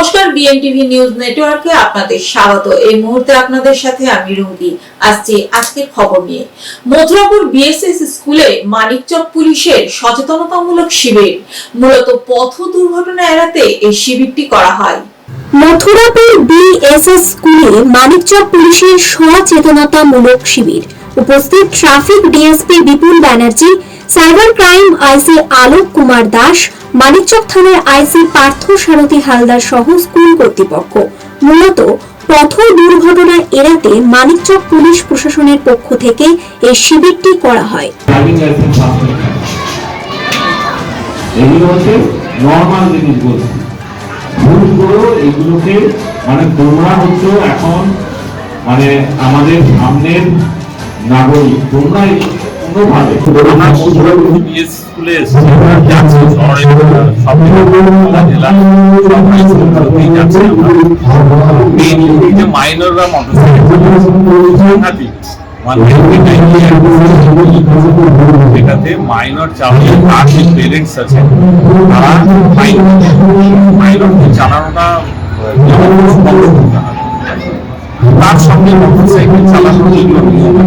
নমস্কার, বিএনটিভি নিউজ নেটওয়ার্কে আপনাদের স্বাগত। এই মুহূর্তে আপনাদের সাথে আমি রুঙ্গি আসছি আজকের খবর নিয়ে। মথুরাপুর বিএসএস স্কুলে মানিকচক পুলিশের সচেতনতামূলক শিবির। মূলত পথ দুর্ঘটনা এড়াতে এই শিবিরটি করা হয়। মথুরাপুর বিএসএস স্কুলে মানিকচক পুলিশের সচেতনতামূলক শিবির। উপস্থিত ট্রাফিক ডিএসপি বিপুল ব্যানার্জি, সাইবার ক্রাইম আইসি আলোক কুমার দাস, মানিকচক থানার আইসি পার্থ সারথী হালদার সহ স্কুল কর্তৃপক্ষ। মূলত পথ দুর্ঘটনা এড়াতে মানিকচক পুলিশ প্রশাসনের পক্ষ থেকে এই শিবিরটি করা হয়। এগুলো হচ্ছে নরমাল জিনিস বলছি, ভুল করো এগুলোকে, মানে তোমরা হচ্ছে এখন মানে আমাদের সামনের নাগরিক, তোমরা কোনোভাবে স্কুলে যাচ্ছি, শহরে সব জেলা যে মাইনররা মোটরসাইকেল এটাতে মাইনর চালানোর আর যে পেরেন্টস আছে তারা মাইনরকে চালানোটা তার সঙ্গে মোটরসাইকেল চালানোর যেগুলো নিয়ম,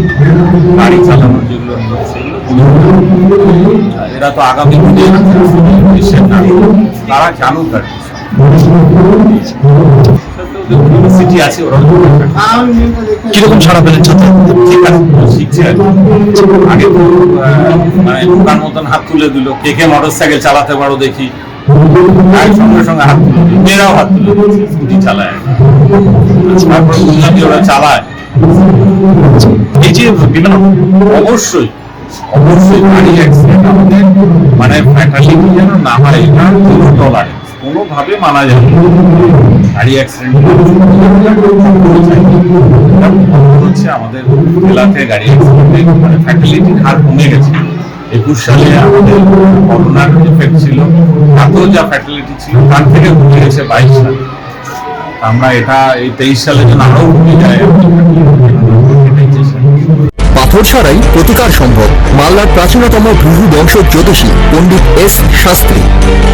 গাড়ি চালানোর যেগুলো নিয়ম, সেগুলো এরা তো আগামী দিনে দেশের নাগরিক, তারা জানুক আর ইউনিভার্সিটি আছে, ওরা কিরকম ছাড়া পেলেন ছাত্র ঠিক আছে শিখছে। আগে তো মানে দোকান মতন হাত তুলে দিল, কে কে মোটরসাইকেল চালাতে পারো দেখি, সঙ্গে সঙ্গে হাত তুলে দিল, মেয়েরাও হাত তুলে দিচ্ছে, স্কুটি চালায়, তারপরে উন্নতি ওরা চালায়। এই যে বিভিন্ন অবশ্যই অবশ্যই গাড়ি অ্যাক্সিডেন্ট আমাদের মানে ফ্যাটালিটি যেন না হয়, এটা টলারেন্স কোনোভাবে মানা যাবে না। গাড়ি অ্যাক্সিডেন্ট হচ্ছে আমাদের এলাকাতে গাড়ি অ্যাক্সিডেন্ট মানে ফ্যাটালিটির হার কমে গেছে। 21 সালে আমাদের করোনার এফেক্ট ছিল, তাতেও যা ফ্যাটালিটি ছিল তার থেকে কমে গেছে 22 সালে। আমরা এটা এই 23 সালে যেন আরো কমে যায়। পাথর ছাড়াই প্রতিকার সম্ভব। মালদার প্রাচীনতম ভৃগু বংশ জ্যোতিষী পণ্ডিত এস শাস্ত্রী।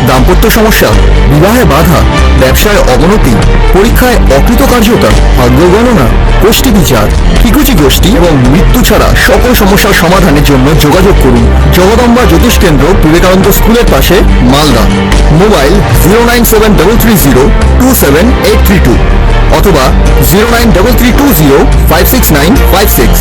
দাম্পত্য সমস্যা, বিবাহে বাধা, ব্যবসায় অবনতি, পরীক্ষায় অকৃতকার্যতা, ভাগ্য গণনা, গোষ্ঠী বিচার, ঠিকুচি গোষ্ঠী এবং মৃত্যু ছাড়া সকল সমস্যার সমাধানের জন্য যোগাযোগ করুন জগদম্বা জ্যোতিষ কেন্দ্র, বিবেকানন্দ স্কুলের পাশে, মালদা। মোবাইল 09730278332 অথবা 09332056956।